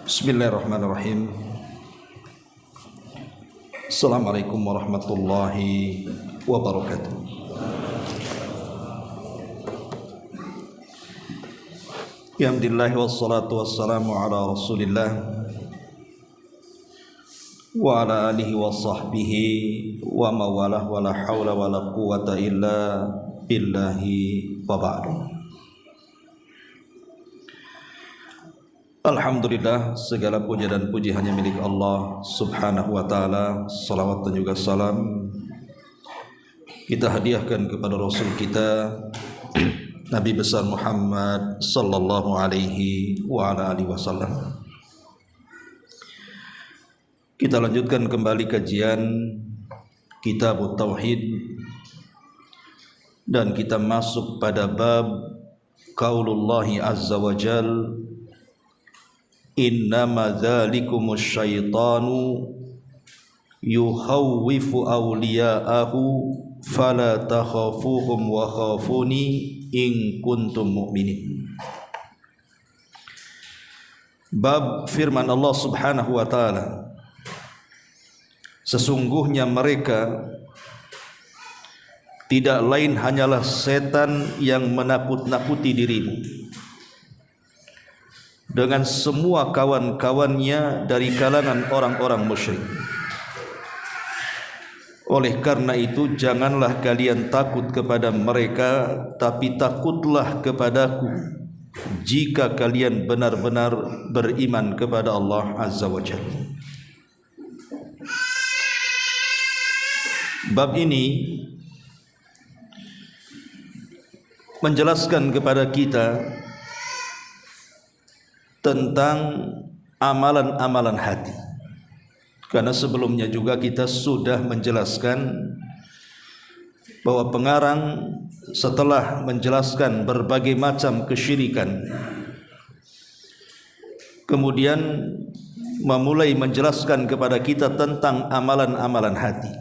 Bismillahirrahmanirrahim. Assalamualaikum warahmatullahi wabarakatuh. Alhamdulillah wassalatu wassalamu ala Rasulillah wa ala alihi wa sahbihi wa mawalah wa la hawla wa la quwata illa billahi wa ba'du. Alhamdulillah, segala puja dan puji hanya milik Allah subhanahu wa ta'ala. Salawat dan juga salam kita hadiahkan kepada Rasul kita Nabi besar Muhammad sallallahu alaihi wa ala alihi wasallam. Kita lanjutkan kembali kajian Kitab Tauhid dan kita masuk pada bab qaulullahi azza wa jalla, innama dzalikumus syaitanu yukhawwifu awliya'ahu fala takhafuhum wa khafuni in kuntum mu'minin. Bab firman Allah subhanahu wa ta'ala, sesungguhnya mereka tidak lain hanyalah setan yang menakut-nakuti dirimu dengan semua kawan-kawannya dari kalangan orang-orang musyrik. Oleh karena itu janganlah kalian takut kepada mereka, tapi takutlah kepadaku jika kalian benar-benar beriman kepada Allah Azza wa Jalla. Bab ini menjelaskan kepada kita tentang amalan-amalan hati. Karena sebelumnya juga kita sudah menjelaskan bahwa pengarang setelah menjelaskan berbagai macam kesyirikan, kemudian memulai menjelaskan kepada kita tentang amalan-amalan hati.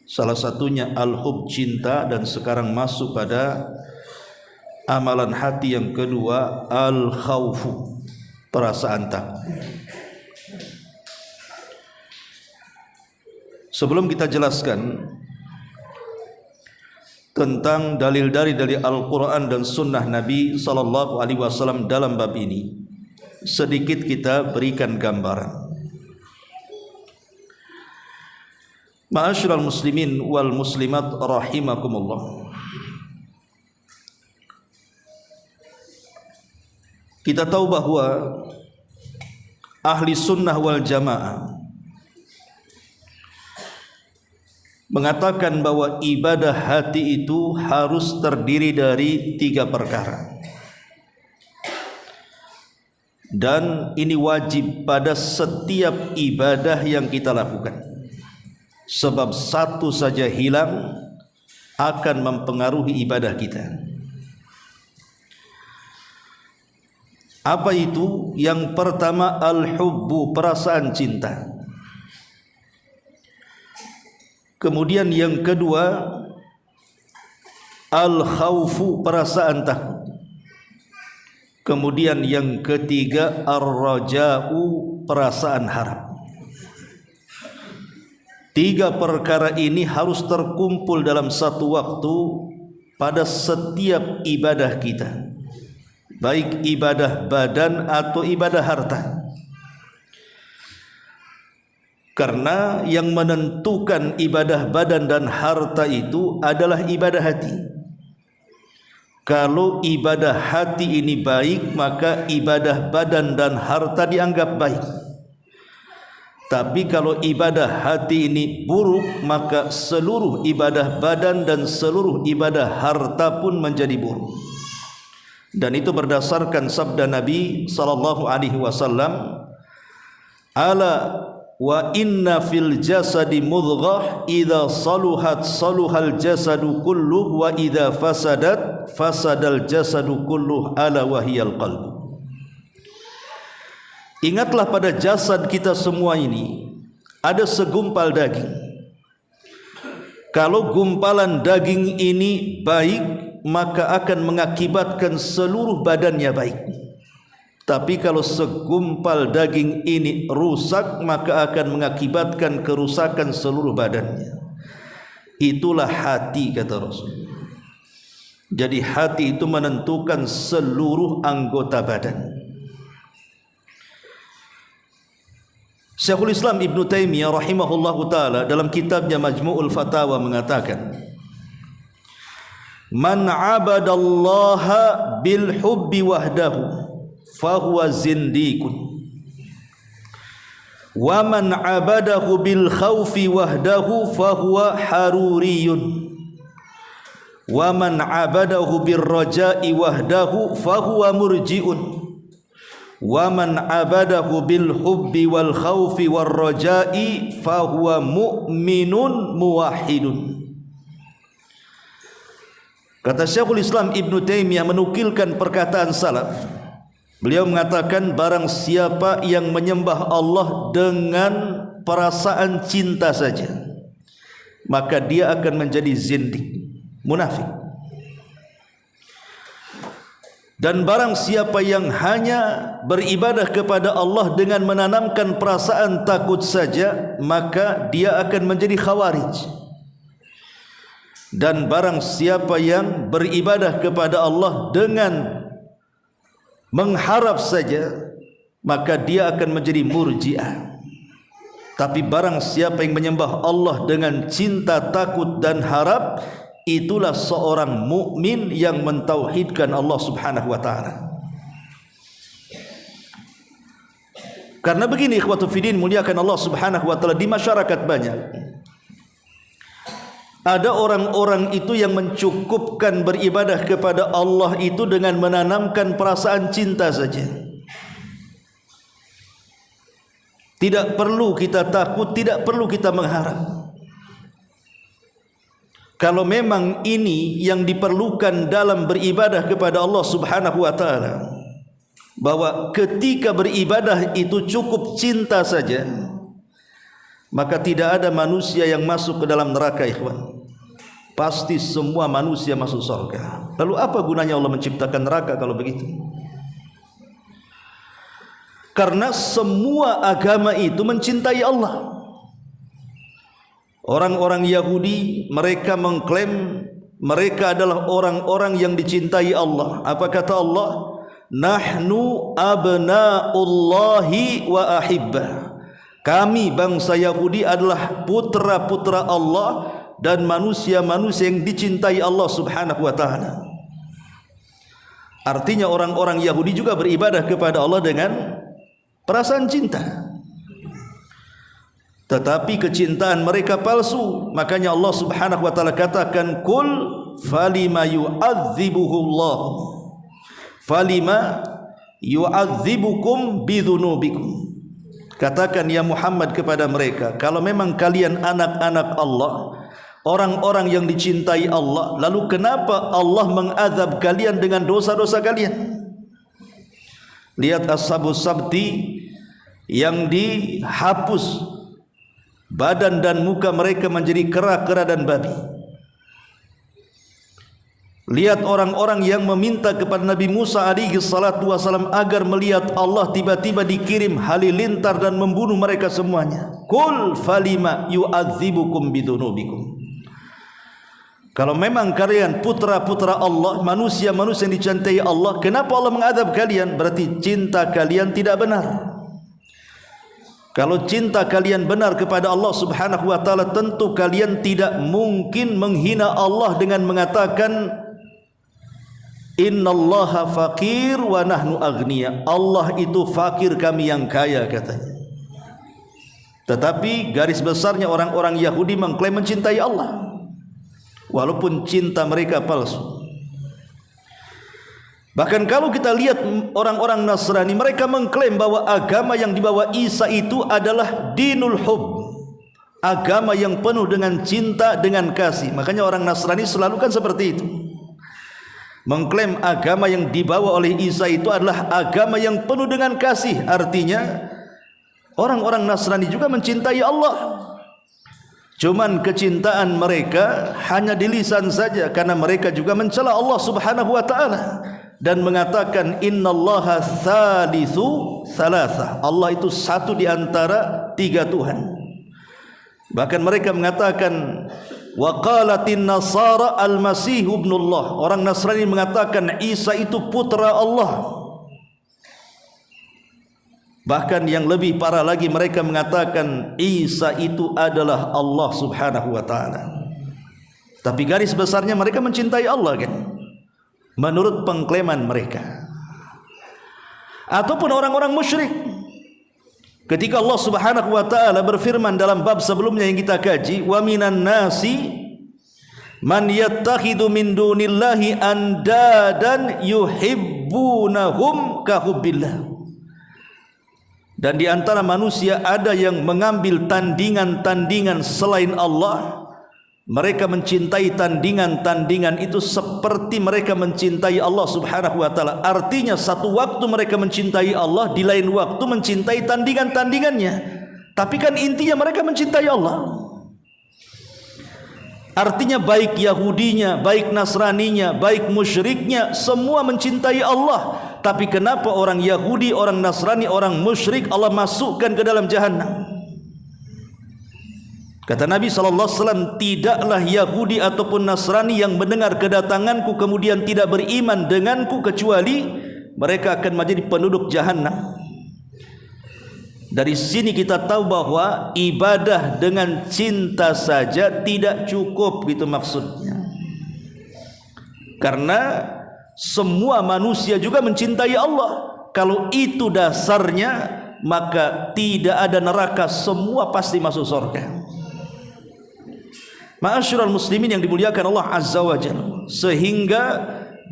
Salah satunya al-hub, cinta, dan sekarang masuk pada amalan hati yang kedua, al-khawfu, perasaan takut. Sebelum kita jelaskan tentang dalil-dalil dari Al-Quran dan Sunnah Nabi sallallahu alaihi wasallam dalam bab ini, sedikit kita berikan gambaran. Ma'asyiral muslimin wal muslimat rahimakumullah. Kita tahu bahwa ahli sunnah wal jamaah mengatakan bahwa ibadah hati itu harus terdiri dari 3 perkara, dan ini wajib pada setiap ibadah yang kita lakukan, sebab satu saja hilang akan mempengaruhi ibadah kita. Apa itu? Yang pertama al-hubbu, perasaan cinta. Kemudian yang kedua al-khawfu, perasaan takut. Kemudian yang ketiga ar-raja'u, perasaan harap. 3 perkara ini harus terkumpul dalam satu waktu pada setiap ibadah kita, baik ibadah badan atau ibadah harta. Karena yang menentukan ibadah badan dan harta itu adalah ibadah hati. Kalau ibadah hati ini baik, maka ibadah badan dan harta dianggap baik. Tapi kalau ibadah hati ini buruk, maka seluruh ibadah badan dan seluruh ibadah harta pun menjadi buruk. Dan itu berdasarkan sabda Nabi sallallahu alaihi wasallam, ala wa inna fil jasadi mudghah idza saluhat saluhal jasadu kulluh wa idza fasadat fasadal jasadu kulluh ala wahiyal qalb. Ingatlah pada jasad kita semua ini ada segumpal daging. Kalau gumpalan daging ini baik, maka akan mengakibatkan seluruh badannya baik. Tapi kalau segumpal daging ini rusak, maka akan mengakibatkan kerusakan seluruh badannya. Itulah hati, kata Rasul. Jadi hati itu menentukan seluruh anggota badan. Syekhul Islam Ibn Taimiyah rahimahullahu ta'ala dalam kitabnya Majmu'ul Fatawa mengatakan, Man abadallaha bil hubbi wahdahu fahuwa zindikun, wa man abadahu bil khawfi wahdahu fahuwa haruriyun, wa man abadahu bir raja'i wahdahu fahuwa murji'un, wa man abadahu bil hubbi wal khawfi war raja'i fahuwa mu'minun muwahhidun. Kata Syekhul Islam Ibn Taimiyah menukilkan perkataan salaf. Beliau mengatakan, barang siapa yang menyembah Allah dengan perasaan cinta saja, maka dia akan menjadi zindik, munafik. Dan barang siapa yang hanya beribadah kepada Allah dengan menanamkan perasaan takut saja, maka dia akan menjadi khawarij. Dan barang siapa yang beribadah kepada Allah dengan mengharap saja, maka dia akan menjadi murji'ah. Tapi barang siapa yang menyembah Allah dengan cinta, takut dan harap, itulah seorang mukmin yang mentauhidkan Allah Subhanahu wa taala. Karena begini ikhwatu fiddin, muliakan Allah Subhanahu wa taala, di masyarakat banyak ada orang-orang itu yang mencukupkan beribadah kepada Allah itu dengan menanamkan perasaan cinta saja. Tidak perlu kita takut, tidak perlu kita mengharap. Kalau memang ini yang diperlukan dalam beribadah kepada Allah Subhanahu wa taala, bahwa ketika beribadah itu cukup cinta saja, maka tidak ada manusia yang masuk ke dalam neraka, ikhwan. Pasti semua manusia masuk surga. Lalu apa gunanya Allah menciptakan neraka kalau begitu? Karena semua agama itu mencintai Allah. Orang-orang Yahudi, mereka mengklaim mereka adalah orang-orang yang dicintai Allah. Apa kata Allah? Nahnu abna'ullahi wa ahibbah. Kami bangsa Yahudi adalah putra-putra Allah dan manusia-manusia yang dicintai Allah Subhanahu wa taala. Artinya orang-orang Yahudi juga beribadah kepada Allah dengan perasaan cinta. Tetapi kecintaan mereka palsu. Makanya Allah Subhanahu wa taala katakan, "Qul falima yu'adzibuhullah. Falima yu'adzibukum bidzunubikum." Katakan ya Muhammad kepada mereka, kalau memang kalian anak-anak Allah, orang-orang yang dicintai Allah, lalu kenapa Allah mengazab kalian dengan dosa-dosa kalian? Lihat Ashabus Sabti yang dihapus badan dan muka mereka menjadi kera-kera dan babi. Lihat orang-orang yang meminta kepada Nabi Musa alaihi salatu wasalam agar melihat Allah, tiba-tiba dikirim halilintar dan membunuh mereka semuanya. Qul falima yu'adzibukum bidzunubikum. Kalau memang kalian putra-putra Allah, manusia-manusia yang dicintai Allah, kenapa Allah mengadab kalian? Berarti cinta kalian tidak benar. Kalau cinta kalian benar kepada Allah Subhanahu wa taala, tentu kalian tidak mungkin menghina Allah dengan mengatakan innallaha faqir wa nahnu aghnia. Allah itu fakir, kami yang kaya, katanya. Tetapi garis besarnya orang-orang Yahudi mengklaim mencintai Allah, walaupun cinta mereka palsu. Bahkan kalau kita lihat orang-orang Nasrani, mereka mengklaim bahwa agama yang dibawa Isa itu adalah dinul hub, agama yang penuh dengan cinta, dengan kasih. Makanya orang Nasrani selalu kan seperti itu, mengklaim agama yang dibawa oleh Isa itu adalah agama yang penuh dengan kasih. Artinya orang-orang Nasrani juga mencintai Allah, cuman kecintaan mereka hanya di lisan saja, karena mereka juga mencela Allah Subhanahu wa taala. dan mengatakan innallaha tsalitsu tsalatsa. Allah itu satu di antara tiga Tuhan. Bahkan mereka mengatakan wa qalatin nasara al-masih ibnullah. Orang Nasrani mengatakan Isa itu putra Allah. Bahkan yang lebih parah lagi, mereka mengatakan Isa itu adalah Allah subhanahu wa ta'ala. Tapi garis besarnya mereka mencintai Allah kan, menurut pengklaman mereka. Ataupun orang-orang musyrik, ketika Allah subhanahu wa ta'ala berfirman dalam bab sebelumnya yang kita kaji, wa minan nasi man yattakhidu min dunillahi andadan yuhibbunahum kahubbillah. Dan di antara manusia ada yang mengambil tandingan-tandingan selain Allah. Mereka mencintai tandingan-tandingan itu seperti mereka mencintai Allah subhanahu wa ta'ala. Artinya satu waktu mereka mencintai Allah, di lain waktu mencintai tandingan-tandingannya. Tapi kan intinya mereka mencintai Allah. Artinya baik Yahudinya, baik Nasraninya, baik musyriknya, semua mencintai Allah. Tapi kenapa orang Yahudi, orang Nasrani, orang musyrik Allah masukkan ke dalam jahannam? Kata Nabi SAW, tidaklah Yahudi ataupun Nasrani yang mendengar kedatanganku kemudian tidak beriman denganku kecuali mereka akan menjadi penduduk jahannam. Dari sini kita tahu bahwa ibadah dengan cinta saja tidak cukup, gitu maksudnya. Karena semua manusia juga mencintai Allah. Kalau itu dasarnya, maka tidak ada neraka, semua pasti masuk surga. Ma'asyiral muslimin yang dimuliakan Allah Azza wa Jalla, sehingga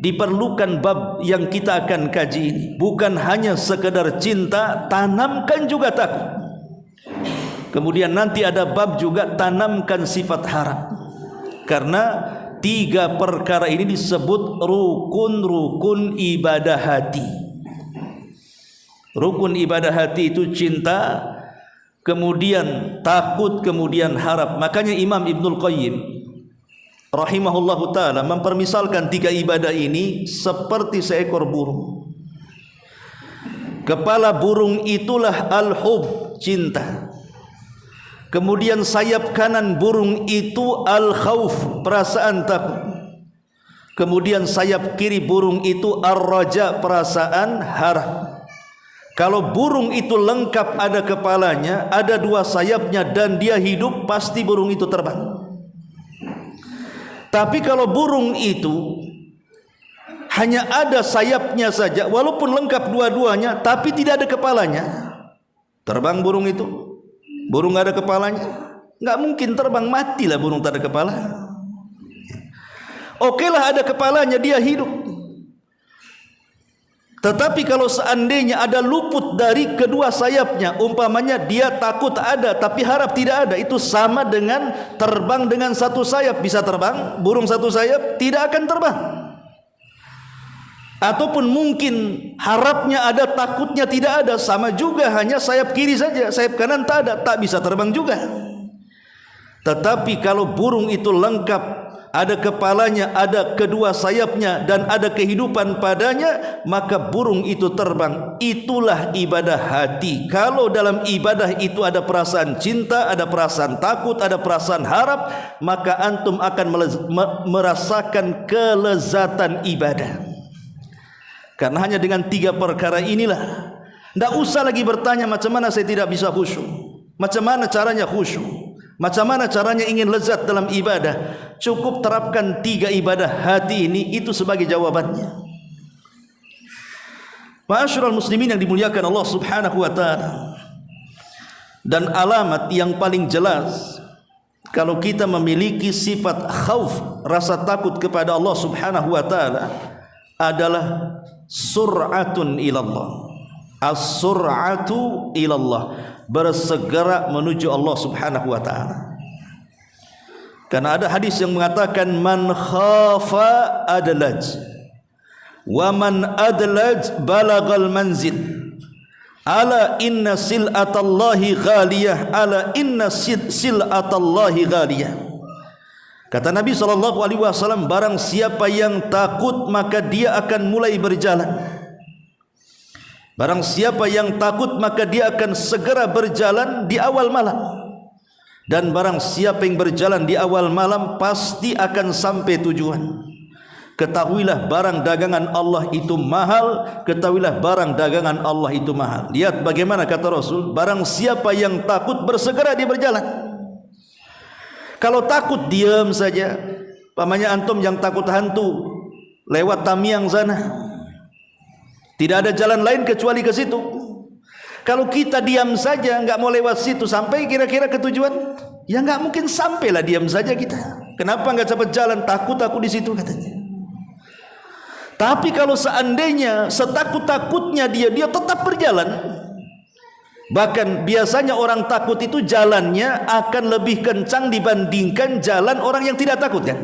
diperlukan bab yang kita akan kaji ini. Bukan hanya sekedar cinta, tanamkan juga takut. Kemudian nanti ada bab juga tanamkan sifat harap. Karena tiga perkara ini disebut rukun-rukun ibadah hati. Rukun ibadah hati itu cinta, kemudian takut, kemudian harap. Makanya Imam Ibnul Qayyim rahimahullahu ta'ala mempermisalkan tiga ibadah ini seperti seekor burung. Kepala burung itulah al-hub, cinta. Kemudian sayap kanan burung itu al-khawf, perasaan takut. Kemudian sayap kiri burung itu ar-raja, perasaan harap. Kalau burung itu lengkap, ada kepalanya, ada dua sayapnya, dan dia hidup, pasti burung itu terbang. Tapi kalau burung itu hanya ada sayapnya saja, walaupun lengkap dua-duanya, tapi tidak ada kepalanya, terbang burung itu? Burung nggak ada kepalanya, nggak mungkin terbang, matilah burung tak ada kepala. Oke lah ada kepalanya, dia hidup. Tetapi kalau seandainya ada luput dari kedua sayapnya, umpamanya dia takut ada tapi harap tidak ada, itu sama dengan terbang dengan satu sayap. Bisa terbang burung satu sayap? Tidak akan terbang. Ataupun mungkin harapnya ada, takutnya tidak ada, sama juga, hanya sayap kiri saja, sayap kanan tak ada, tak bisa terbang juga. Tetapi kalau burung itu lengkap, ada kepalanya, ada kedua sayapnya, dan ada kehidupan padanya, maka burung itu terbang. Itulah ibadah hati. Kalau dalam ibadah itu ada perasaan cinta, ada perasaan takut, ada perasaan harap, maka antum akan merasakan kelezatan ibadah. Karena hanya dengan tiga perkara inilah, tidak usah lagi bertanya macam mana saya tidak bisa khusyuk, macam mana caranya khusyuk, macam mana caranya ingin lezat dalam ibadah. Cukup terapkan tiga ibadah hati ini, itu sebagai jawabannya. Ma'asyiral muslimin yang dimuliakan Allah subhanahu wa ta'ala. Dan alamat yang paling jelas kalau kita memiliki sifat khauf, rasa takut kepada Allah subhanahu wa ta'ala, adalah sur'atun ilallah. As-sur'atu ilallah, bersegera menuju Allah subhanahu wa ta'ala. Karena ada hadis yang mengatakan man khafa adlaj, wa man adlaj balagal manzil, ala inna sil'atallahi ghaliyah, ala inna sil'atallahi ghaliyah. Kata Nabi SAW, barang siapa yang takut maka dia akan mulai berjalan. Barang siapa yang takut maka dia akan segera berjalan di awal malam. Dan barang siapa yang berjalan di awal malam pasti akan sampai tujuan. Ketahuilah barang dagangan Allah itu mahal. Ketahuilah barang dagangan Allah itu mahal. Lihat bagaimana kata Rasul, barang siapa yang takut bersegera dia berjalan. Kalau takut diam saja. Pamannya antum yang takut hantu, lewat Tamiang sana, tidak ada jalan lain kecuali ke situ. Kalau kita diam saja, enggak mau lewat situ, sampai kira-kira ke tujuan? Ya enggak mungkin sampailah diam saja kita. Kenapa enggak cepat jalan? Takut aku di situ katanya. Tapi kalau seandainya setakut-takutnya dia tetap berjalan. Bahkan biasanya orang takut itu jalannya akan lebih kencang dibandingkan jalan orang yang tidak takut kan.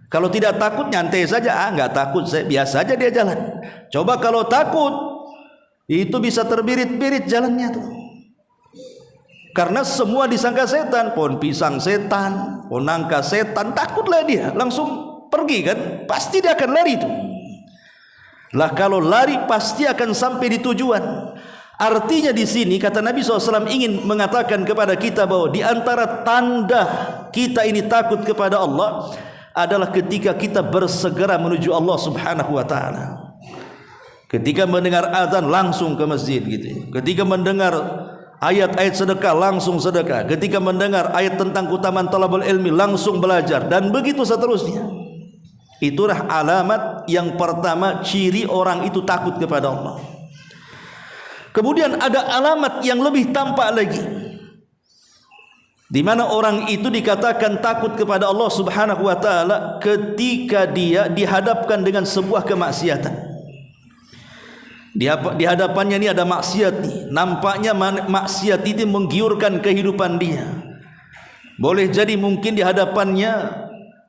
Kalau tidak takut nyantai saja, enggak takut, saya biasa aja dia jalan. Coba kalau takut, itu bisa terbirit-birit jalannya tuh. Karena semua disangka setan, pohon pisang setan, pohon nangka setan, takutlah dia, langsung pergi kan, pasti dia akan lari itu. Lah kalau lari pasti akan sampai di tujuan. Artinya di sini kata Nabi SAW ingin mengatakan kepada kita bahwa di antara tanda kita ini takut kepada Allah adalah ketika kita bersegera menuju Allah Subhanahu wa taala. Ketika mendengar azan langsung ke masjid gitu. Ketika mendengar ayat-ayat sedekah langsung sedekah. Ketika mendengar ayat tentang keutamaan talabul ilmi langsung belajar, dan begitu seterusnya. Itulah alamat yang pertama, ciri orang itu takut kepada Allah. Kemudian ada alamat yang lebih tampak lagi, di mana orang itu dikatakan takut kepada Allah Subhanahu wa taala ketika dia dihadapkan dengan sebuah kemaksiatan. Di hadapannya ini ada maksiat nih. Nampaknya maksiat itu menggiurkan kehidupan dia. Boleh jadi mungkin di hadapannya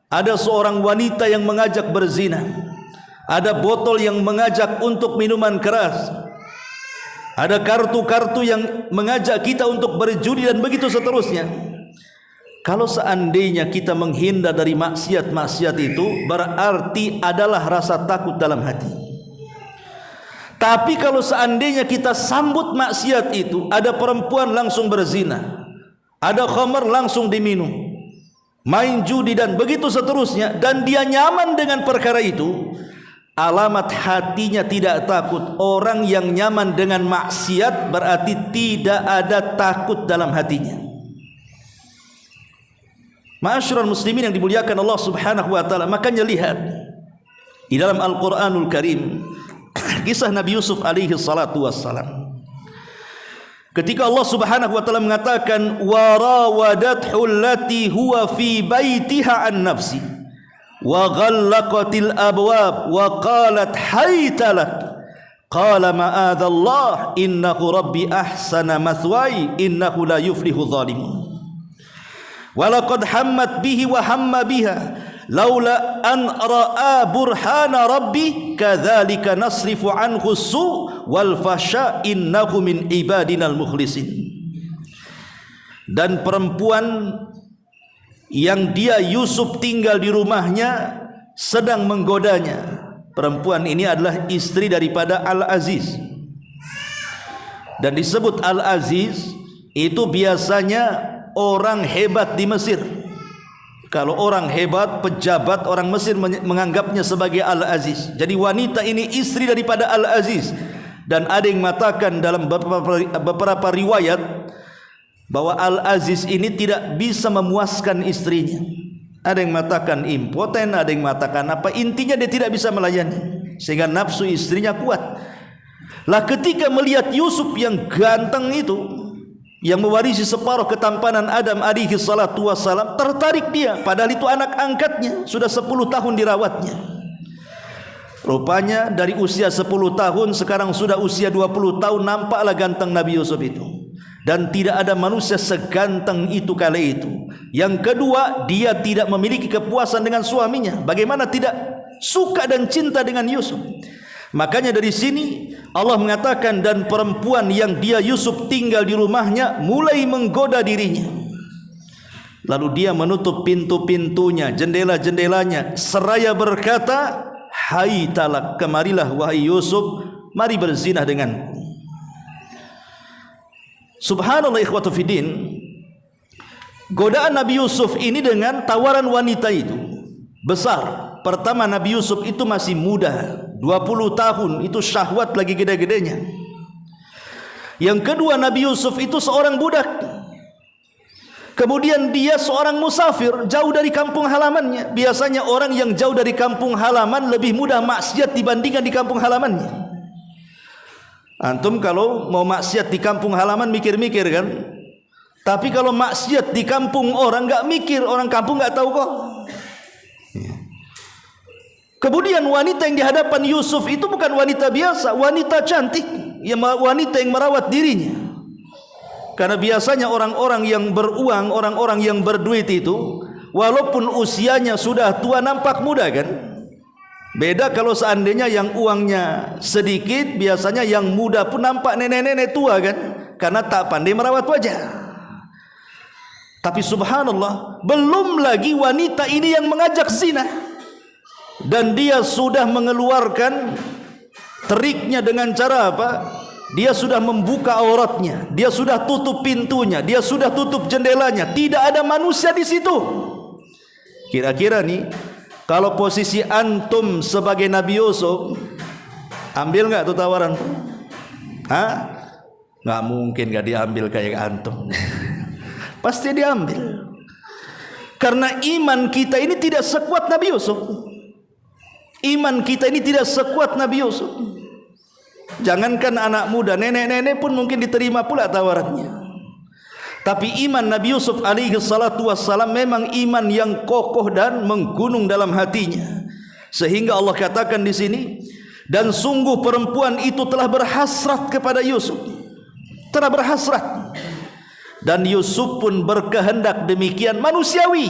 ada seorang wanita yang mengajak berzina, ada botol yang mengajak untuk minuman keras, ada kartu-kartu yang mengajak kita untuk berjudi, dan begitu seterusnya. Kalau seandainya kita menghindar dari maksiat-maksiat itu, berarti adalah rasa takut dalam hati. Tapi kalau seandainya kita sambut maksiat itu, ada perempuan langsung berzina, ada khamar langsung diminum, main judi dan begitu seterusnya, dan dia nyaman dengan perkara itu, alamat hatinya tidak takut. Orang yang nyaman dengan maksiat berarti tidak ada takut dalam hatinya. Ma'asyiral muslimin yang dimuliakan Allah Subhanahu wa taala, makanya lihat di dalam Al-Qur'anul Karim kisah Nabi Yusuf alaihi salatu wassalam. Ketika Allah Subhanahu wa taala mengatakan warawadathu allati huwa fi baitiha an nafsi wa ghallaqatil abwab wa qalat hayta lak qala ma'adzallah innahu rabbi ahsana mathwaya innahu la yuflihu dhalimun wa laqad hammat bihi wa hamma biha laula an ra'a burhana rabbi kadzalika nasrifu anhu su wal fasha innahu min ibadinal mukhlisin. Dan perempuan yang dia Yusuf tinggal di rumahnya sedang menggodanya. Perempuan ini adalah istri daripada Al-Aziz, dan disebut Al-Aziz itu biasanya orang hebat di Mesir. Kalau orang hebat, pejabat, orang Mesir menganggapnya sebagai Al-Aziz. Jadi wanita ini istri daripada Al-Aziz. Dan ada yang mengatakan dalam beberapa riwayat bahwa Al-Aziz ini tidak bisa memuaskan istrinya. Ada yang mengatakan impoten, ada yang mengatakan apa, intinya dia tidak bisa melayani, sehingga nafsu istrinya kuat. Lah ketika melihat Yusuf yang ganteng itu, yang mewarisi separuh ketampanan Adam alaihi salatu wassalam, tertarik dia, padahal itu anak angkatnya, sudah 10 tahun dirawatnya. Rupanya dari usia 10 tahun sekarang sudah usia 20 tahun, nampaklah ganteng Nabi Yusuf itu. Dan tidak ada manusia seganteng itu kala itu. Yang kedua, dia tidak memiliki kepuasan dengan suaminya. Bagaimana tidak suka dan cinta dengan Yusuf? Makanya dari sini Allah mengatakan, dan perempuan yang dia Yusuf tinggal di rumahnya mulai menggoda dirinya. Lalu dia menutup pintu-pintunya, jendela-jendelanya, seraya berkata, "Hai talak, kemarilah wahai Yusuf, mari berzina denganku." Subhanallah ikhwatu fiddin, godaan Nabi Yusuf ini dengan tawaran wanita itu besar. Pertama, Nabi Yusuf itu masih muda, 20 tahun, itu syahwat lagi gede-gedenya. Yang kedua, Nabi Yusuf itu seorang budak. Kemudian dia seorang musafir, jauh dari kampung halamannya. Biasanya orang yang jauh dari kampung halaman lebih mudah maksiat dibandingkan di kampung halamannya. Antum kalau mau maksiat di kampung halaman mikir-mikir kan? Tapi kalau maksiat di kampung orang nggak mikir, orang kampung nggak tahu kok. Kemudian wanita yang di hadapan Yusuf itu bukan wanita biasa, wanita cantik, wanita yang merawat dirinya. Karena biasanya orang-orang yang beruang, orang-orang yang berduit itu, walaupun usianya sudah tua nampak muda kan? Beda kalau seandainya yang uangnya sedikit, biasanya yang muda pun nampak nenek-nenek tua kan? Karena tak pandai merawat wajah. Tapi subhanallah, belum lagi wanita ini yang mengajak zina. Dan dia sudah mengeluarkan triknya dengan cara apa? Dia sudah membuka auratnya, dia sudah tutup pintunya, dia sudah tutup jendelanya, tidak ada manusia di situ. Kira-kira nih, kalau posisi antum sebagai Nabi Yusuf, ambil nggak tuh tawaran? Hah? Nggak mungkin nggak diambil kayak antum. Pasti diambil. Karena iman kita ini tidak sekuat Nabi Yusuf. Iman kita ini tidak sekuat Nabi Yusuf. Jangankan anak muda, nenek-nenek pun mungkin diterima pula tawarannya. Tapi iman Nabi Yusuf alaihi salatu wassalam memang iman yang kokoh dan menggunung dalam hatinya. Sehingga Allah katakan di sini, dan sungguh perempuan itu telah berhasrat kepada Yusuf. Telah berhasrat. Dan Yusuf pun berkehendak demikian manusiawi.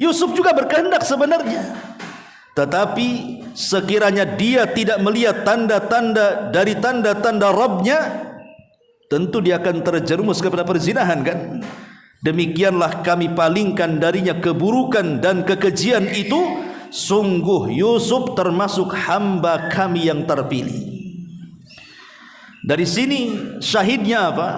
Yusuf juga berkehendak sebenarnya. Tetapi sekiranya dia tidak melihat tanda-tanda dari tanda-tanda Rabbnya, tentu dia akan terjerumus kepada perzinahan kan? Demikianlah kami palingkan darinya keburukan dan kekejian itu. Sungguh Yusuf termasuk hamba kami yang terpilih. Dari sini syahidnya apa?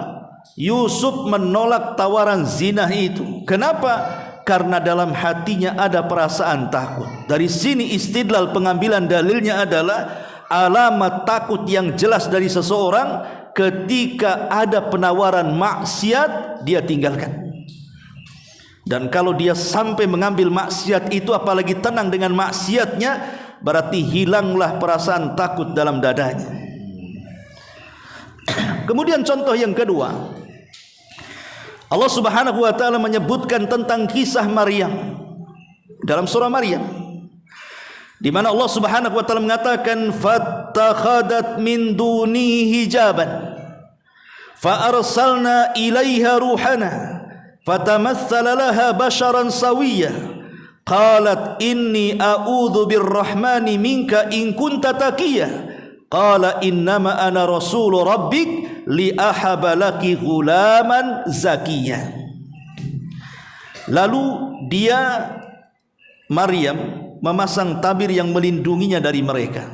Yusuf menolak tawaran zina itu. Kenapa? Karena dalam hatinya ada perasaan takut. Dari sini istidlal pengambilan dalilnya adalah alamat takut yang jelas dari seseorang ketika ada penawaran maksiat dia tinggalkan. Dan kalau dia sampai mengambil maksiat itu, apalagi tenang dengan maksiatnya, berarti hilanglah perasaan takut dalam dadanya. Kemudian contoh yang kedua, Allah Subhanahu wa taala menyebutkan tentang kisah Maryam dalam surah Maryam, di mana Allah Subhanahu wa taala mengatakan fattakhadat min duni hijaban fa arsalna ilaiha ruhana fatamassala laha basharan sawiyya qalat inni a'udzu birrahmani minka in kunta taqiyya qala innama ana rasul rabbik li ahabalaki ghulaman zakiyah. Lalu dia Maryam memasang tabir yang melindunginya dari mereka.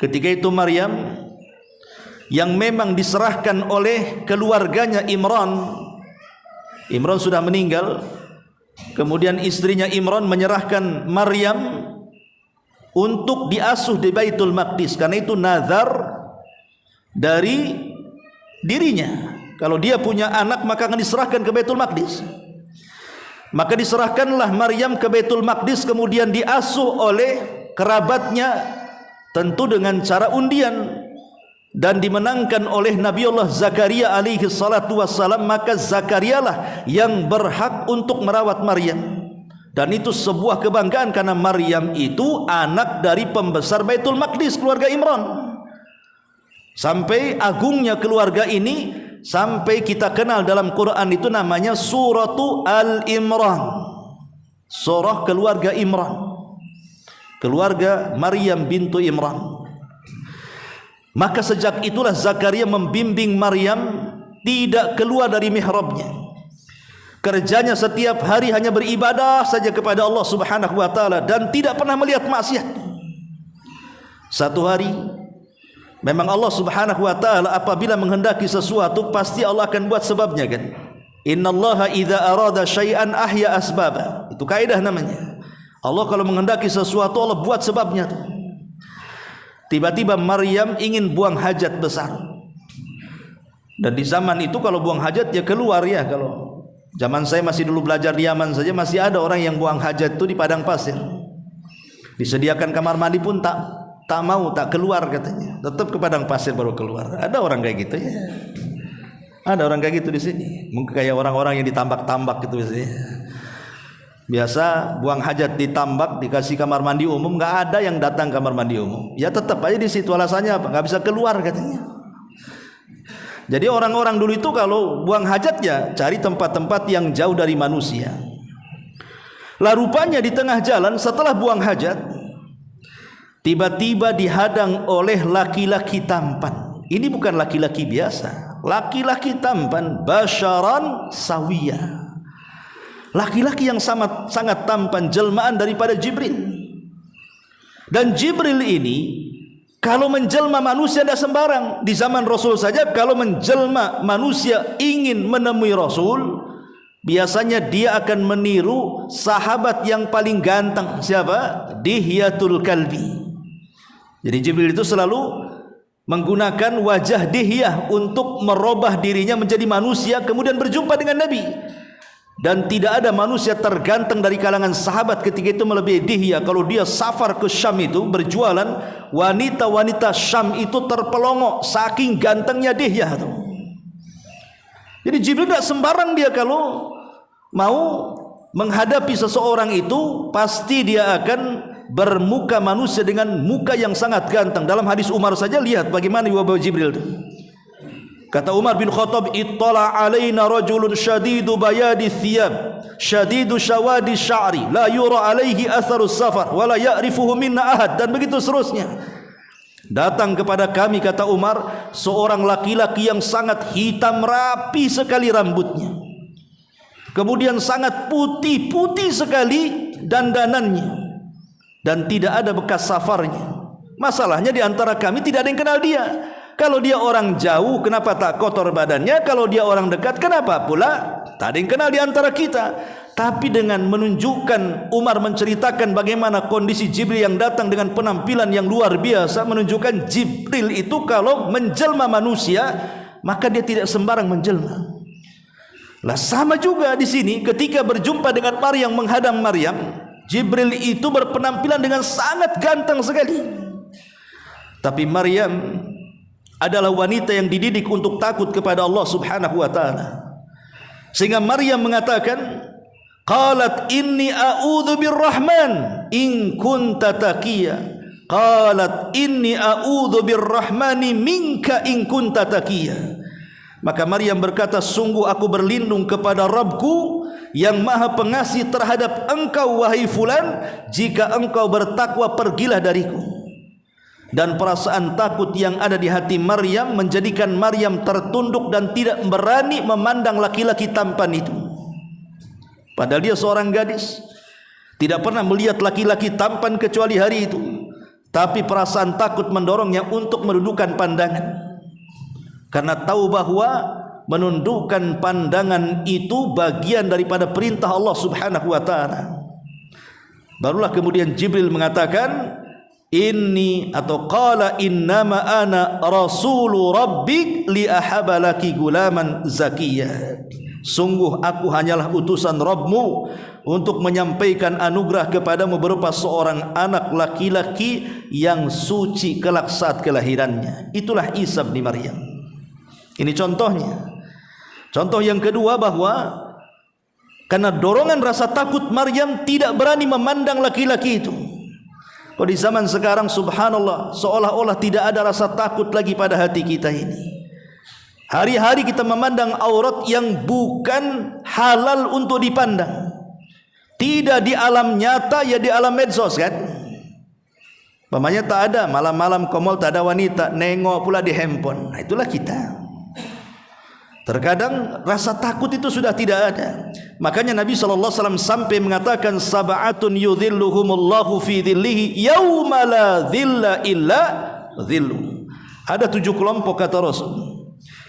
Ketika itu Maryam yang memang diserahkan oleh keluarganya Imran sudah meninggal. Kemudian istrinya Imran menyerahkan Maryam untuk diasuh di Baitul Maqdis, karena itu nazar dari dirinya. Kalau dia punya anak maka akan diserahkan ke Baitul Maqdis. Maka diserahkanlah Maryam ke Baitul Maqdis, kemudian diasuh oleh kerabatnya, tentu dengan cara undian, dan dimenangkan oleh Nabiullah Zakaria alaihi salatu wassalam. Maka Zakarialah yang berhak untuk merawat Maryam. Dan itu sebuah kebanggaan karena Maryam itu anak dari pembesar Baitul Maqdis, keluarga Imran. Sampai agungnya keluarga ini, sampai kita kenal dalam Quran itu namanya Suratu Al-Imran, surah keluarga Imran, keluarga Maryam bintu Imran. Maka sejak itulah Zakaria membimbing Maryam tidak keluar dari mihrabnya. kerjanya setiap hari hanya beribadah saja kepada Allah Subhanahu wa taala dan tidak pernah melihat maksiat. Satu hari memang Allah Subhanahu wa taala apabila menghendaki sesuatu pasti Allah akan buat sebabnya kan. Innallaha idza arada syai'an ahya asbaba. Itu kaidah namanya. Allah kalau menghendaki sesuatu Allah buat sebabnya tuh. Tiba-tiba Maryam ingin buang hajat besar. Dan di zaman itu kalau buang hajat ya keluar ya. Kalau zaman saya masih dulu belajar di Yaman saja masih ada orang yang buang hajat itu di padang pasir. Disediakan kamar mandi pun tak mau, tak keluar katanya. Tetap ke padang pasir baru keluar. Ada orang kayak gitu ya. Ada orang kayak gitu di sini. Mungkin kayak orang-orang yang ditambak-tambak gitu biasanya. Biasa buang hajat ditambak, dikasih kamar mandi umum, nggak ada yang datang kamar mandi umum. Ya tetap aja di situ, alasannya apa? Nggak bisa keluar katanya. Jadi orang-orang dulu itu kalau buang hajat ya cari tempat-tempat yang jauh dari manusia. Lah rupanya di tengah jalan setelah buang hajat tiba-tiba dihadang oleh laki-laki tampan. Ini bukan laki-laki biasa, laki-laki tampan, basyaran sawiyah. Laki-laki yang sangat tampan, jelmaan daripada Jibril. Dan Jibril ini kalau menjelma manusia tidak sembarang. Di zaman Rasul saja kalau menjelma manusia ingin menemui Rasul, biasanya dia akan meniru sahabat yang paling ganteng. Siapa? Dihyatul Kalbi. Jadi Jibril itu selalu menggunakan wajah Dihyah untuk merubah dirinya menjadi manusia kemudian berjumpa dengan Nabi. Dan tidak ada manusia terganteng dari kalangan sahabat ketika itu melebihi Dihyah. Kalau dia safar ke Syam itu berjualan, wanita-wanita Syam itu terpelongok saking gantengnya Dihyah itu. Jadi Jibril tidak sembarang dia kalau mau menghadapi seseorang itu pasti dia akan bermuka manusia dengan muka yang sangat ganteng. Dalam hadis Umar saja lihat bagaimana wabah Jibril itu. Kata Umar bin Khattab, ittala alaina rajulun syadidu bayadi thiyab, syadidu syawadi sya'ri, la yura alaihi atharus safar, wa la ya'rifuhu minna ahad, dan begitu seterusnya. Datang kepada kami, kata Umar, seorang laki-laki yang sangat hitam rapi sekali rambutnya, kemudian sangat putih sekali dandanannya, dan tidak ada bekas safarnya. Masalahnya di antara kami tidak ada yang kenal dia. Kalau dia orang jauh, kenapa tak kotor badannya? Kalau dia orang dekat, kenapa pula tak ada yang kenal di antara kita? Tapi dengan menunjukkan, Umar menceritakan bagaimana kondisi Jibril yang datang dengan penampilan yang luar biasa, menunjukkan Jibril itu kalau menjelma manusia, maka dia tidak sembarang menjelma. Lah sama juga di sini ketika berjumpa dengan Maryam, menghadang Maryam, Jibril itu berpenampilan dengan sangat ganteng sekali. Tapi Maryam adalah wanita yang dididik untuk takut kepada Allah Subhanahu wa taala. Sehingga Maryam mengatakan, qalat inni a'udzu birrahman in kunta taqiya. Qalat inni a'udzu birrahmani minka in kunta taqiya. Maka Maryam berkata, sungguh aku berlindung kepada Rabbku yang maha pengasih terhadap engkau wahai fulan, jika engkau bertakwa pergilah dariku. Dan perasaan takut yang ada di hati Maryam menjadikan Maryam tertunduk dan tidak berani memandang laki-laki tampan itu. Padahal dia seorang gadis, tidak pernah melihat laki-laki tampan kecuali hari itu. Tapi perasaan takut mendorongnya untuk menundukkan pandangan, karena tahu bahwa menundukkan pandangan itu bagian daripada perintah Allah Subhanahu wa taala. Barulah kemudian Jibril mengatakan, inni atau qala innama ana rasulu rabbik li ahabalaki gulaman zakiyah. Sungguh aku hanyalah utusan Rabbmu untuk menyampaikan anugerah kepadamu berupa seorang anak laki-laki yang suci kelak saat kelahirannya. Itulah Isa bin Maryam. Ini contohnya. Contoh yang kedua, bahwa karena dorongan rasa takut Maryam tidak berani memandang laki-laki itu. Kalau di zaman sekarang subhanallah, seolah-olah tidak ada rasa takut lagi pada hati kita ini. Hari-hari kita memandang aurat yang bukan halal untuk dipandang. Tidak di alam nyata, ya di alam medsos kan. Pamannya tak ada, malam-malam ke mall tak ada wanita, nengok pula di handphone. Nah, itulah kita. Terkadang rasa takut itu sudah tidak ada. Makanya Nabi SAW sampai mengatakan sab'atun yudhilluhumullahu fi dhillihi yawma la dhilla illa dhillu. Ada 7 kelompok kata Rasul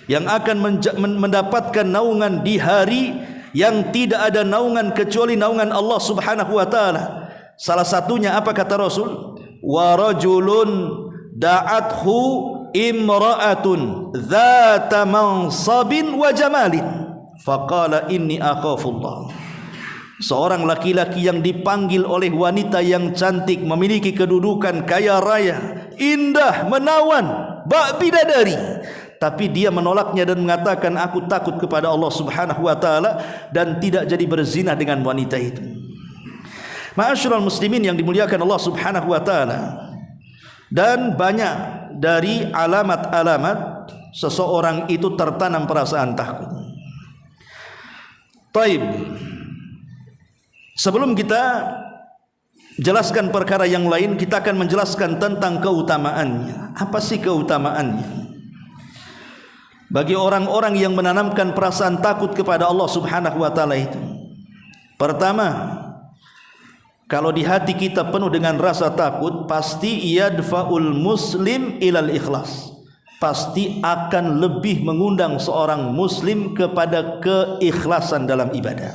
yang akan mendapatkan naungan di hari yang tidak ada naungan kecuali naungan Allah Subhanahu wa taala. Salah satunya apa kata Rasul? Wa rajulun da'athu imra'atun dzata mansabin wa jamalin faqala inni akhafullah. Seorang laki-laki yang dipanggil oleh wanita yang cantik, memiliki kedudukan, kaya raya, indah, menawan, bak bidadari, tapi dia menolaknya dan mengatakan aku takut kepada Allah Subhanahu wa taala dan tidak jadi berzina dengan wanita itu. Ma'asyiral muslimin yang dimuliakan Allah Subhanahu wa taala, dan banyak dari alamat-alamat seseorang itu tertanam perasaan takut. Taib. Sebelum kita jelaskan perkara yang lain, kita akan menjelaskan tentang keutamaannya. Apa sih keutamaannya? Bagi orang-orang yang menanamkan perasaan takut kepada Allah Subhanahu wa taala itu. Pertama, kalau di hati kita penuh dengan rasa takut, pasti yadfa'ul muslim ilal ikhlas. Pasti akan lebih mengundang seorang muslim kepada keikhlasan dalam ibadah.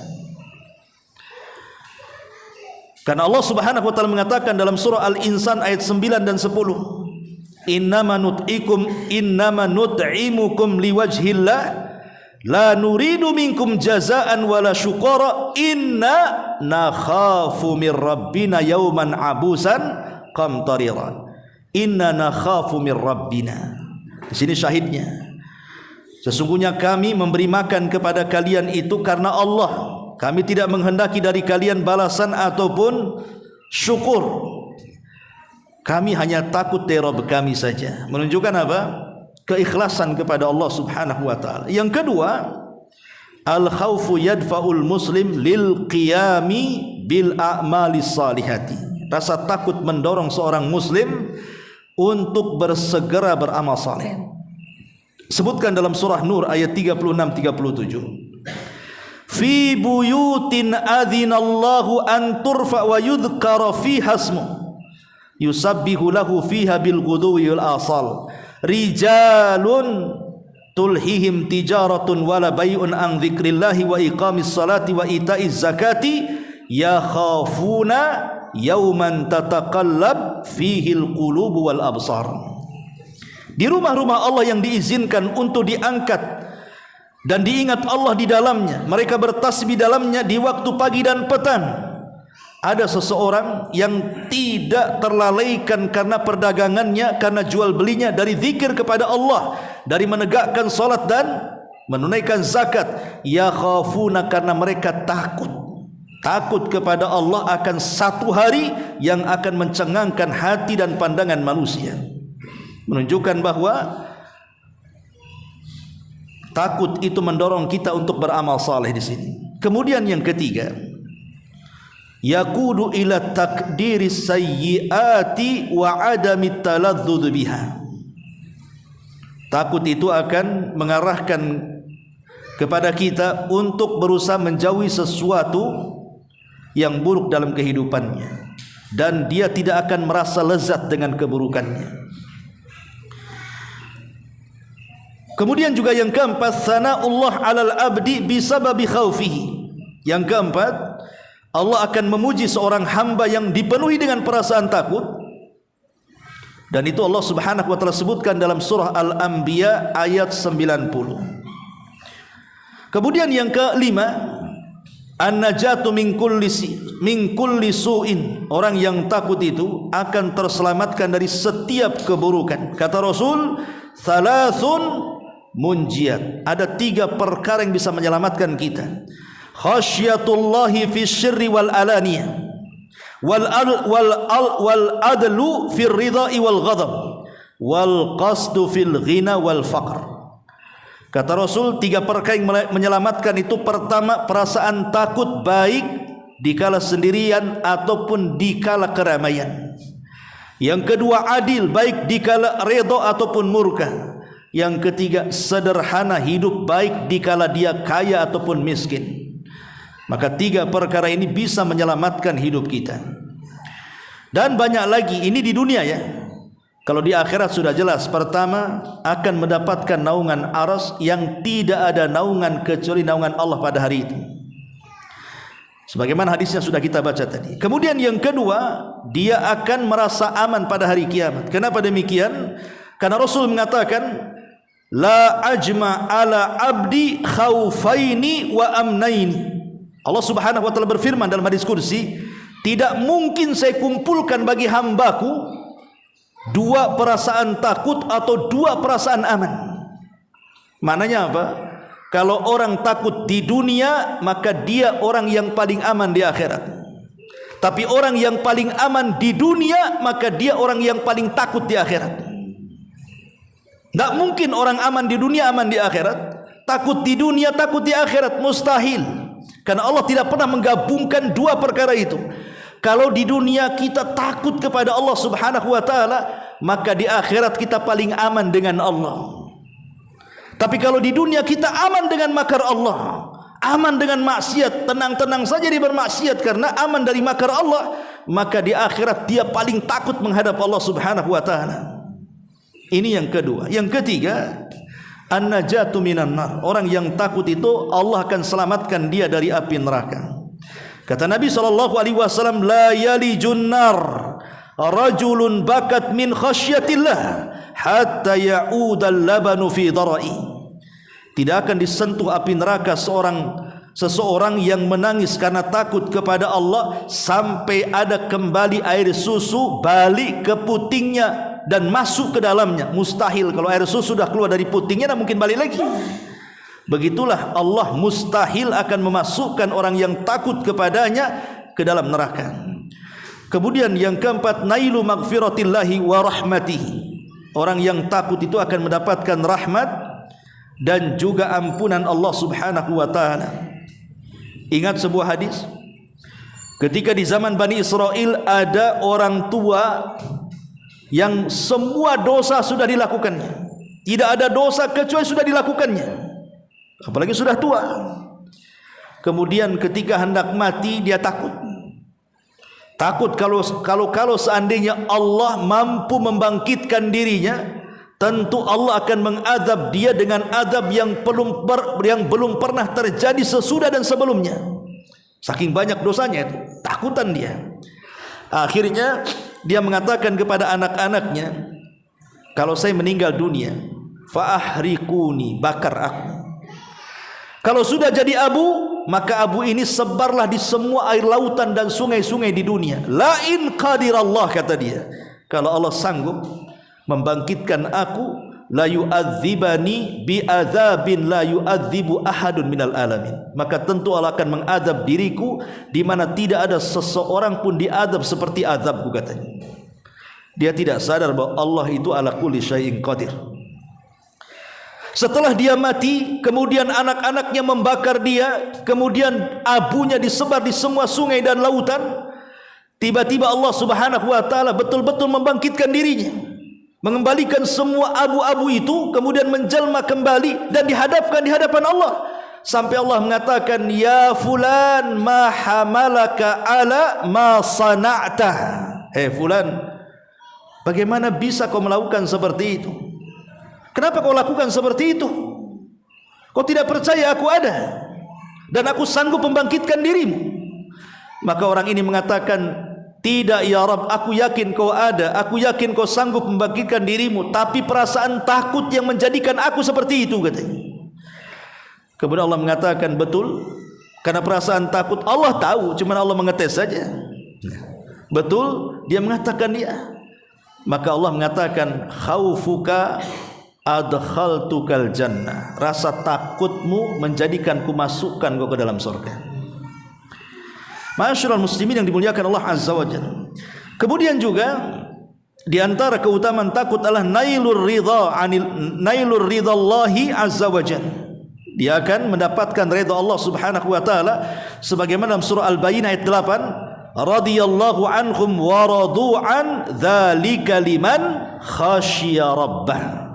Karena Allah Subhanahu wa taala mengatakan dalam surah Al-Insan ayat 9 dan 10, innama nut'imukum liwajhillah la nuridu minkum jazaan wala syukura inna nakhafu mir rabbina yawman abusan qamtariran. Inna nakhafu mir rabbina. Di sini syahidnya. Sesungguhnya kami memberi makan kepada kalian itu karena Allah. Kami tidak menghendaki dari kalian balasan ataupun syukur. Kami hanya takut dari Rabb kami saja. Menunjukkan apa? Keikhlasan kepada Allah Subhanahu wa taala. Yang kedua, al-khaufu yadfa'ul muslim lil qiyami bil a'malis salihati. Rasa takut mendorong seorang muslim untuk bersegera beramal saleh. Sebutkan dalam surah Nur ayat 36-37. Fi buyutin adzinallahu an turfa wa yudhkara fiha ismu yusabbihu lahu fiha bil ghudwi wal asal rijalun tulhihim tijaratun wala bai'un an dzikrillahi wa iqamis salati wa itaiz zakati yakhafuna yauman tatakallab fihi al qulub wal absar. Di rumah-rumah Allah yang diizinkan untuk diangkat dan diingat Allah di dalamnya, mereka bertasbih dalamnya di waktu pagi dan petang. Ada seseorang yang tidak terlalaikan karena perdagangannya, karena jual belinya dari zikir kepada Allah, dari menegakkan salat dan menunaikan zakat. Ya khafuna, karena mereka takut kepada Allah akan satu hari yang akan mencengangkan hati dan pandangan manusia. Menunjukkan bahwa takut itu mendorong kita untuk beramal saleh di sini. Kemudian yang ketiga, yaqudu ila takdiris sayyiati wa adami taladzuz biha. Takut itu akan mengarahkan kepada kita untuk berusaha menjauhi sesuatu yang buruk dalam kehidupannya, dan dia tidak akan merasa lezat dengan keburukannya. Kemudian juga yang keempat, sana'ullah 'alal abdi bisababi khaufihi. Yang keempat, Allah akan memuji seorang hamba yang dipenuhi dengan perasaan takut. Dan itu Allah Subhanahu wa taala sebutkan dalam surah Al-Anbiya ayat 90. Kemudian yang kelima, an-najatu min kulli su'in. Orang yang takut itu akan terselamatkan dari setiap keburukan. Kata Rasul, thalathun munjiat. Ada 3 perkara yang bisa menyelamatkan kita. Khasyatullahi fi syirri wal alaniyah, wal adlu fi ridha'i wal ghadab, wal qasdu fil ghina wal faqr. Kata Rasul, 3 perkara yang menyelamatkan itu: pertama, perasaan takut baik dikala sendirian ataupun dikala keramaian. Yang kedua, adil, baik dikala redha ataupun murka. Yang ketiga, sederhana, hidup baik dikala dia kaya ataupun miskin. Maka 3 perkara ini bisa menyelamatkan hidup kita. Dan banyak lagi, ini di dunia ya. Kalau di akhirat sudah jelas. Pertama, akan mendapatkan naungan arsy yang tidak ada naungan kecuali naungan Allah pada hari itu. Sebagaimana hadisnya sudah kita baca tadi. Kemudian yang kedua, dia akan merasa aman pada hari kiamat. Kenapa demikian? Karena Rasul mengatakan, la ajma ala abdi khaufaini wa amnaini. Allah Subhanahu wa taala berfirman dalam hadis kursi, tidak mungkin saya kumpulkan bagi hambaku 2 perasaan takut atau 2 perasaan aman. Maknanya apa? Kalau orang takut di dunia, maka dia orang yang paling aman di akhirat. Tapi orang yang paling aman di dunia, maka dia orang yang paling takut di akhirat. Tidak mungkin orang aman di dunia, aman di akhirat. Takut di dunia, takut di akhirat, mustahil. Karena Allah tidak pernah menggabungkan 2 perkara itu. Kalau di dunia kita takut kepada Allah Subhanahu wa taala, maka di akhirat kita paling aman dengan Allah. Tapi kalau di dunia kita aman dengan makar Allah, aman dengan maksiat, tenang-tenang saja dia bermaksiat karena aman dari makar Allah, maka di akhirat dia paling takut menghadap Allah Subhanahu wa taala. Ini yang kedua. Yang ketiga, an-najatu minan nar. Orang yang takut itu Allah akan selamatkan dia dari api neraka. Kata Nabi SAW, la yalijun nar rajulun bakat min khasyatillah hatta ya'udal labanu fi darai. Tidak akan disentuh api neraka seseorang yang menangis karena takut kepada Allah sampai ada kembali air susu balik ke putingnya dan masuk ke dalamnya. Mustahil kalau air susu sudah keluar dari putingnya, tak mungkin balik lagi. Begitulah Allah mustahil akan memasukkan orang yang takut kepadanya ke dalam neraka. Kemudian yang keempat, nailu maghfiratillahi wa rahmatihi. Orang yang takut itu akan mendapatkan rahmat dan juga ampunan Allah Subhanahu wa taala. Ingat sebuah hadis, ketika di zaman Bani Israel ada orang tua yang semua dosa sudah dilakukannya. Tidak ada dosa kecuali sudah dilakukannya, apalagi sudah tua. Kemudian ketika hendak mati dia takut kalau seandainya Allah mampu membangkitkan dirinya, tentu Allah akan mengadab dia dengan adab yang belum pernah terjadi sesudah dan sebelumnya. Saking banyak dosanya itu, takutan dia. Akhirnya dia mengatakan kepada anak-anaknya, kalau saya meninggal dunia, fa'ahrikuni, bakar aku. Kalau sudah jadi abu, maka abu ini sebarlah di semua air lautan dan sungai-sungai di dunia. Lain qadirallah, kata dia, kalau Allah sanggup membangkitkan aku, la yu'adzibani bi'adzabin la yu'adzibu ahadun minal alamin, maka tentu Allah akan mengadab diriku di mana tidak ada seseorang pun diadab seperti azabku, katanya. Dia tidak sadar bahwa Allah itu ala kulli syai'in qadir. Setelah dia mati, kemudian anak-anaknya membakar dia, kemudian abunya disebar di semua sungai dan lautan. Tiba-tiba Allah Subhanahu wa taala betul-betul membangkitkan dirinya, mengembalikan semua abu-abu itu, kemudian menjelma kembali dan dihadapkan di hadapan Allah. Sampai Allah mengatakan, ya fulan ma hamalaka ala ma sana'ta. Fulan, bagaimana bisa kau melakukan seperti itu? Kenapa kau lakukan seperti itu? Kau tidak percaya aku ada dan aku sanggup membangkitkan dirimu? Maka orang ini mengatakan, tidak ya Rabb, aku yakin kau ada, aku yakin kau sanggup membangkitkan dirimu, tapi perasaan takut yang menjadikan aku seperti itu, katanya. Kemudian Allah mengatakan, betul, karena perasaan takut Allah tahu, cuma Allah mengetes saja. Betul, dia mengatakan ya. Maka Allah mengatakan, khaufuka adkhaltukal jannah, rasa takutmu menjadikan ku masukkan kau ke dalam surga. Ma'asyiral muslimin yang dimuliakan Allah Azza wa Jalla. Kemudian juga di antara keutamaan takut adalah nailur ridallahi azza wa jalla. Dia akan mendapatkan ridha Allah Subhanahu wa taala sebagaimana dalam surah Al-Baqarah ayat 8, radhiyallahu anhum wa radu an dzalika liman khasyiya rabbah.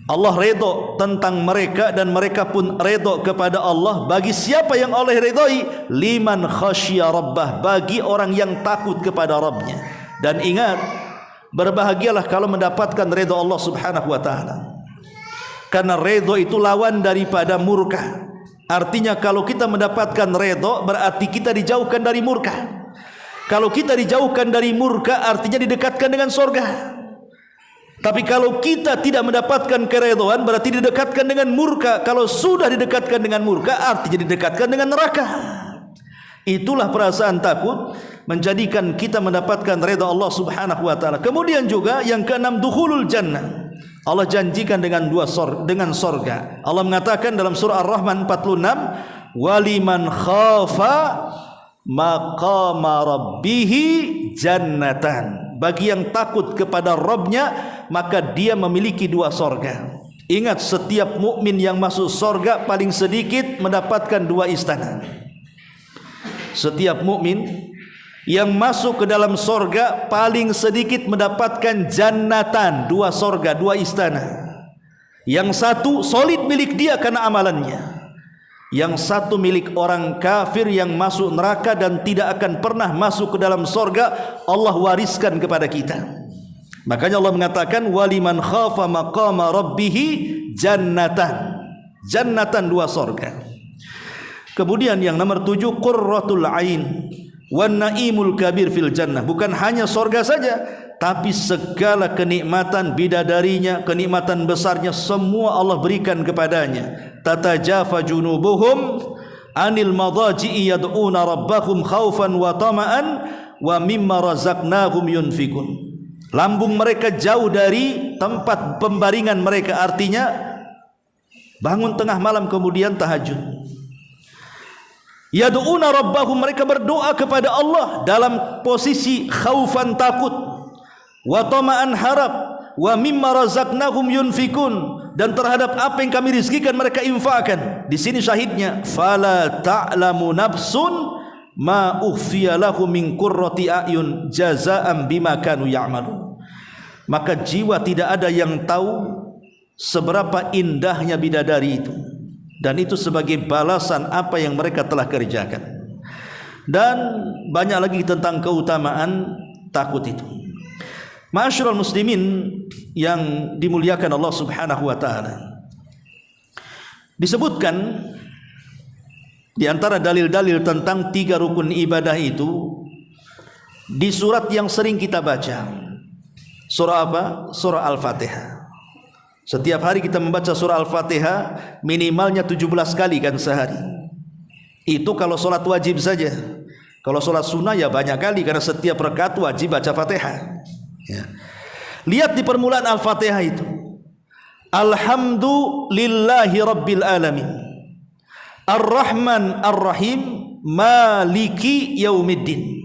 Allah redha tentang mereka dan mereka pun redha kepada Allah. Bagi siapa yang Allah redai? Liman khasya rabbah, bagi orang yang takut kepada Rabbnya. Dan ingat, berbahagialah kalau mendapatkan redha Allah Subhanahu wa taala. Karena redha itu lawan daripada murka. Artinya kalau kita mendapatkan redha berarti kita dijauhkan dari murka. Kalau kita dijauhkan dari murka artinya didekatkan dengan surga. Tapi kalau kita tidak mendapatkan keridhaan berarti didekatkan dengan murka. Kalau sudah didekatkan dengan murka artinya didekatkan dengan neraka. Itulah perasaan takut menjadikan kita mendapatkan redha Allah Subhanahu wa taala. Kemudian juga yang keenam, dukhulul jannah. Allah janjikan dengan dengan surga. Allah mengatakan dalam surah Ar-Rahman 46, waliman khafa maqama rabbihi jannatan. Bagi yang takut kepada Rabbnya maka dia memiliki dua sorga. Ingat, setiap mukmin yang masuk sorga paling sedikit mendapatkan dua istana. Setiap mukmin yang masuk ke dalam sorga paling sedikit mendapatkan jannatan, dua sorga, dua istana. Yang satu solid milik dia karena amalannya. Yang satu milik orang kafir yang masuk neraka dan tidak akan pernah masuk ke dalam sorga, Allah wariskan kepada kita. Makanya Allah mengatakan waliman khafa maqama rabbihi jannatan. Jannatan, dua sorga. Kemudian yang nomor 7, qurratul ain wan naimul kabir fil jannah. Bukan hanya sorga saja, tapi segala kenikmatan bidadarinya, kenikmatan besarnya semua Allah berikan kepadanya. Tatajafa junubuhum anil madaji'i yad'una rabbahum khaufan wa tama'an wa mimma razaqnahum yunfikun. Lambung mereka jauh dari tempat pembaringan mereka, artinya bangun tengah malam kemudian tahajud. Yad'una rabbahum, mereka berdoa kepada Allah dalam posisi khaufan, takut, wa tama'an, harap, wa mimma razaqnahum yunfikun, dan terhadap apa yang kami rizkikan mereka infakkan. Di sini syahidnya, fala ta'lamu nafsun ma ukhfiya lahum min qurrati a'yun jazaa'an bima kanu ya'malun. Maka jiwa tidak ada yang tahu seberapa indahnya bidadari itu, dan itu sebagai balasan apa yang mereka telah kerjakan. Dan banyak lagi tentang keutamaan takut itu. Ma'asyiral muslimin yang dimuliakan Allah Subhanahu wa taala. Disebutkan di antara dalil-dalil tentang 3 rukun ibadah itu di surat yang sering kita baca. Surah apa? Surah Al-Fatihah. Setiap hari kita membaca surah Al-Fatihah minimalnya 17 kali kan sehari. Itu kalau sholat wajib saja. Kalau sholat sunnah ya banyak kali, karena setiap rakaat wajib baca Fatihah. Ya. Lihat di permulaan Al-Fatihah itu, alhamdulillahi rabbil alamin, ar-rahman ar-rahim, maliki yaumiddin.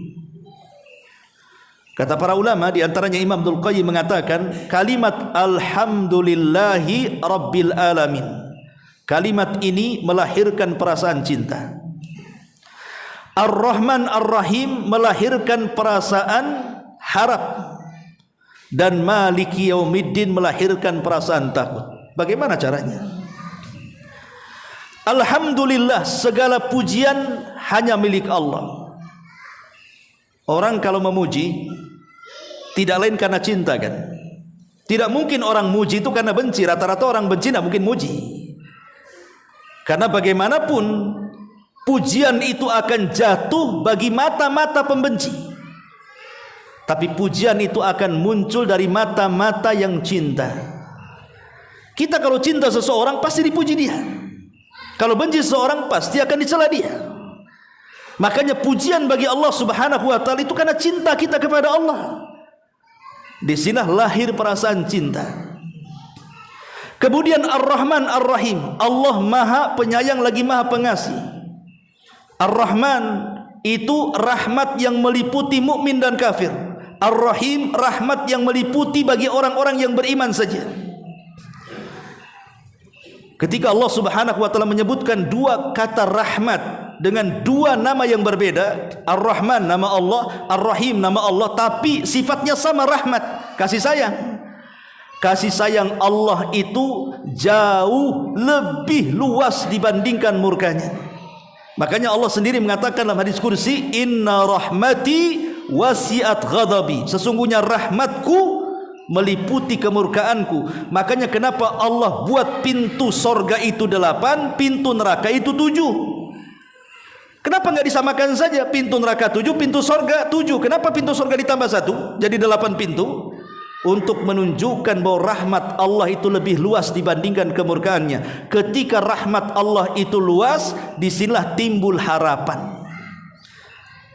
Kata para ulama, di antaranya Imam Abdul Qayyim mengatakan kalimat alhamdulillahi rabbil alamin, kalimat ini melahirkan perasaan cinta. Ar-Rahman Ar-Rahim melahirkan perasaan harap, dan Maliki Yaumiddin melahirkan perasaan takut. Bagaimana caranya? Alhamdulillah, segala pujian hanya milik Allah. Orang kalau memuji tidak lain karena cinta kan? Tidak mungkin orang muji itu karena benci. Rata-rata orang benci tidak mungkin muji. Karena bagaimanapun pujian itu akan jatuh bagi mata-mata pembenci, tapi pujian itu akan muncul dari mata-mata yang cinta. Kita kalau cinta seseorang pasti dipuji dia. Kalau benci seseorang pasti akan dicela dia. Makanya pujian bagi Allah Subhanahu wa taala itu karena cinta kita kepada Allah. Di sini lahir perasaan cinta. Kemudian Ar-Rahman Ar-Rahim, Allah Maha Penyayang lagi Maha Pengasih. Ar-Rahman itu rahmat yang meliputi mukmin dan kafir. Ar-Rahim rahmat yang meliputi bagi orang-orang yang beriman saja. Ketika Allah Subhanahu wa taala menyebutkan dua kata rahmat dengan dua nama yang berbeda, Ar-Rahman nama Allah, Ar-Rahim nama Allah, tapi sifatnya sama, rahmat, kasih sayang. Kasih sayang Allah itu jauh lebih luas dibandingkan murkanya. Makanya Allah sendiri mengatakan dalam hadis kursi, inna rahmati wasi'at ghadabi, sesungguhnya rahmatku meliputi kemurkaanku. Makanya kenapa Allah buat pintu sorga itu 8, pintu neraka itu 7. Kenapa nggak disamakan saja, pintu neraka 7, pintu sorga 7? Kenapa pintu sorga ditambah 1 jadi 8 pintu? Untuk menunjukkan bahwa rahmat Allah itu lebih luas dibandingkan kemurkaannya. Ketika rahmat Allah itu luas, disinilah timbul harapan.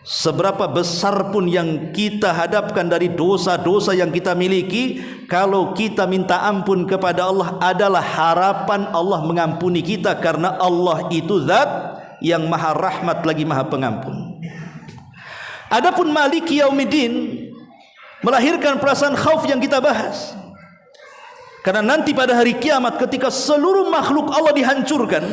Seberapa besar pun yang kita hadapkan dari dosa-dosa yang kita miliki, kalau kita minta ampun kepada Allah, adalah harapan Allah mengampuni kita, karena Allah itu zat yang maha rahmat lagi maha pengampun. Adapun Maliki Yaumiddin melahirkan perasaan khauf yang kita bahas. Karena nanti pada hari kiamat ketika seluruh makhluk Allah dihancurkan,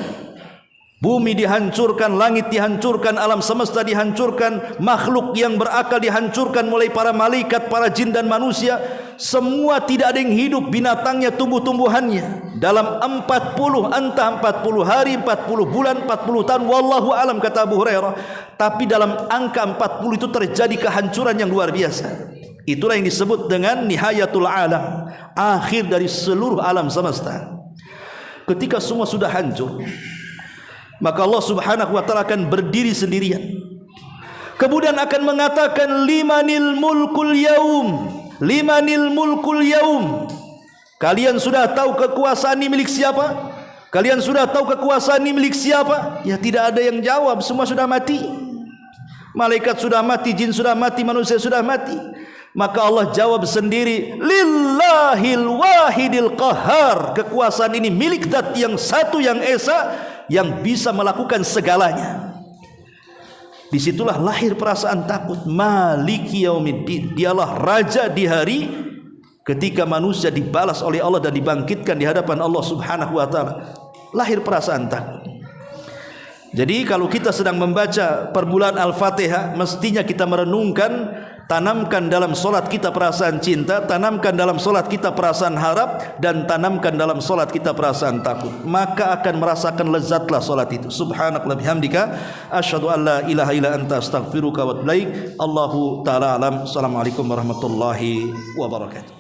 bumi dihancurkan, langit dihancurkan, alam semesta dihancurkan, makhluk yang berakal dihancurkan, mulai para malaikat, para jin dan manusia, semua tidak ada yang hidup, binatangnya, tumbuh-tumbuhannya. Dalam 40, entah 40 hari, 40 bulan, 40 tahun, wallahu alam, kata Abu Hurairah. Tapi dalam angka 40 itu terjadi kehancuran yang luar biasa. Itulah yang disebut dengan nihayatul alam, akhir dari seluruh alam semesta. Ketika semua sudah hancur, maka Allah subhanahu wa ta'ala akan berdiri sendirian, kemudian akan mengatakan, limanil mulkul yaum, limanil mulkul yaum. Kalian sudah tahu kekuasaan ini milik siapa? Kalian sudah tahu kekuasaan ini milik siapa? Ya, tidak ada yang jawab, semua sudah mati. Malaikat sudah mati, jin sudah mati, manusia sudah mati. Maka Allah jawab sendiri, lillahil wahidil qahar. Kekuasaan ini milik zat yang satu, yang esa, yang bisa melakukan segalanya. Disitulah lahir perasaan takut. Maliki Yaumiddin, dialah raja di hari ketika manusia dibalas oleh Allah dan dibangkitkan di hadapan Allah subhanahu wa ta'ala. Lahir perasaan takut. Jadi kalau kita sedang membaca permulaan Al-Fatihah, mestinya kita merenungkan, tanamkan dalam solat kita perasaan cinta, tanamkan dalam solat kita perasaan harap, dan tanamkan dalam solat kita perasaan takut. Maka akan merasakan lezatlah solat itu. Subhanakallah bihamdika, asyhadu an la ilaha illa anta, astaghfiruka wa atubu ilaik. Allahu ta'ala alam. Assalamualaikum warahmatullahi wabarakatuh.